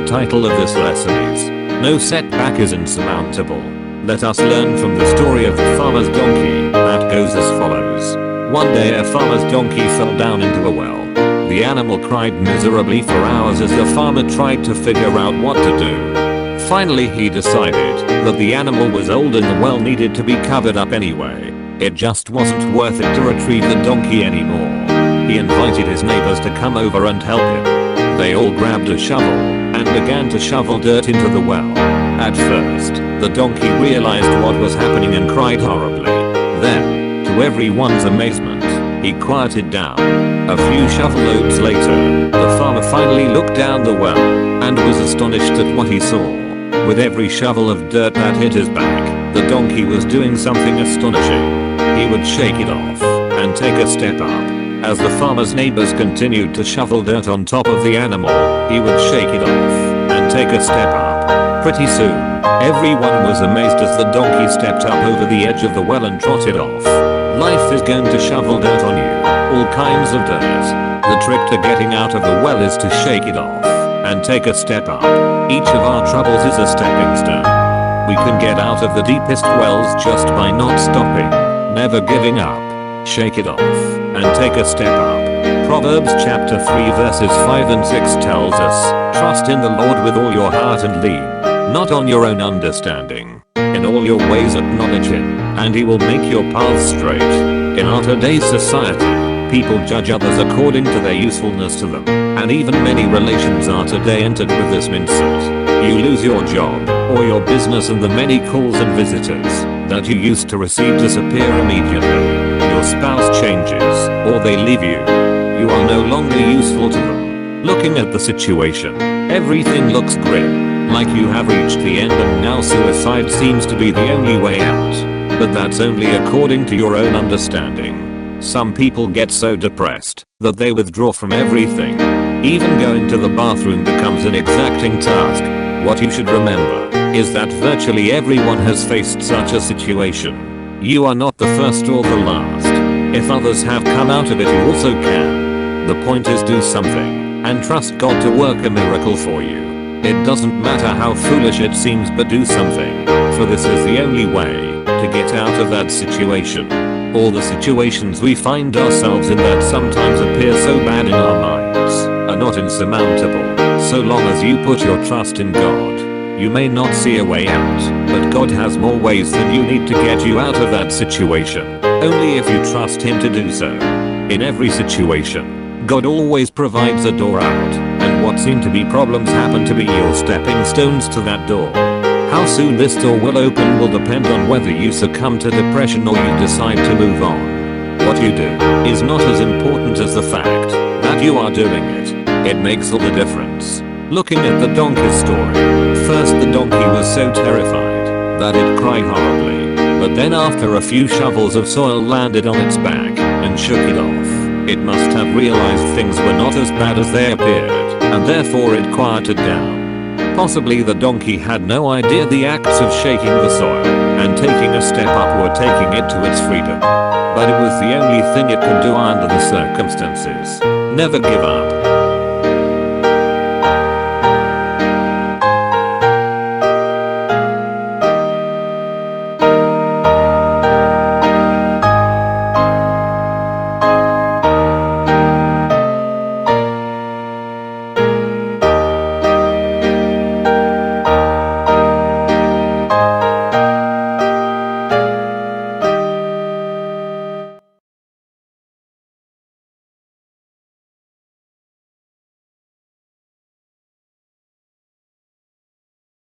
The title of this lesson is, No Setback is Insurmountable. Let us learn from the story of the farmer's donkey that goes as follows. One day a farmer's donkey fell down into a well. The animal cried miserably for hours as the farmer tried to figure out what to do. Finally he decided that the animal was old and the well needed to be covered up anyway. It just wasn't worth it to retrieve the donkey anymore. He invited his neighbors to come over and help him. They all grabbed a shovel and began to shovel dirt into the well. At first, the donkey realized what was happening and cried horribly. Then, to everyone's amazement, he quieted down. A few shovel loads later, the farmer finally looked down the well and was astonished at what he saw. With every shovel of dirt that hit his back, the donkey was doing something astonishing. He would shake it off and take a step up. As the farmer's neighbors continued to shovel dirt on top of the animal, he would shake it off and take a step up. Pretty soon, everyone was amazed as the donkey stepped up over the edge of the well and trotted off. Life is going to shovel dirt on you, all kinds of dirt. The trick to getting out of the well is to shake it off and take a step up. Each of our troubles is a stepping stone. We can get out of the deepest wells just by not stopping, never giving up. Shake it off and take a step up. Proverbs chapter 3 verses 5 and 6 tells us, Trust in the Lord with all your heart and lean not on your own understanding. In all your ways acknowledge him, and he will make your paths straight. In our today's society, people judge others according to their usefulness to them, and even many relations are today entered with this mindset. You lose your job, or your business, and the many calls and visitors that you used to receive disappear immediately. Your spouse changes, or they leave you. You are no longer useful to them. Looking at the situation, everything looks grim, like you have reached the end and now suicide seems to be the only way out. But that's only according to your own understanding. Some people get so depressed that they withdraw from everything. Even going to the bathroom becomes an exacting task. What you should remember is that virtually everyone has faced such a situation. You are not the first or the last. If others have come out of it, you also can. The point is, do something and trust God to work a miracle for you. It doesn't matter how foolish it seems, but do something, for this is the only way to get out of that situation. All the situations we find ourselves in that sometimes appear so bad in our minds are not insurmountable, so long as you put your trust in God. You may not see a way out, but God has more ways than you need to get you out of that situation, only if you trust him to do so. In every situation, God always provides a door out, and what seem to be problems happen to be your stepping stones to that door. How soon this door will open will depend on whether you succumb to depression or you decide to move on. What you do is not as important as the fact that you are doing it. It makes all the difference. Looking at the donkey's story, first the donkey was so terrified that it cried horribly, but then after a few shovels of soil landed on its back and shook it off, it must have realized things were not as bad as they appeared, and therefore it quieted down. Possibly the donkey had no idea the acts of shaking the soil and taking a step up were taking it to its freedom. But it was the only thing it could do under the circumstances. Never give up.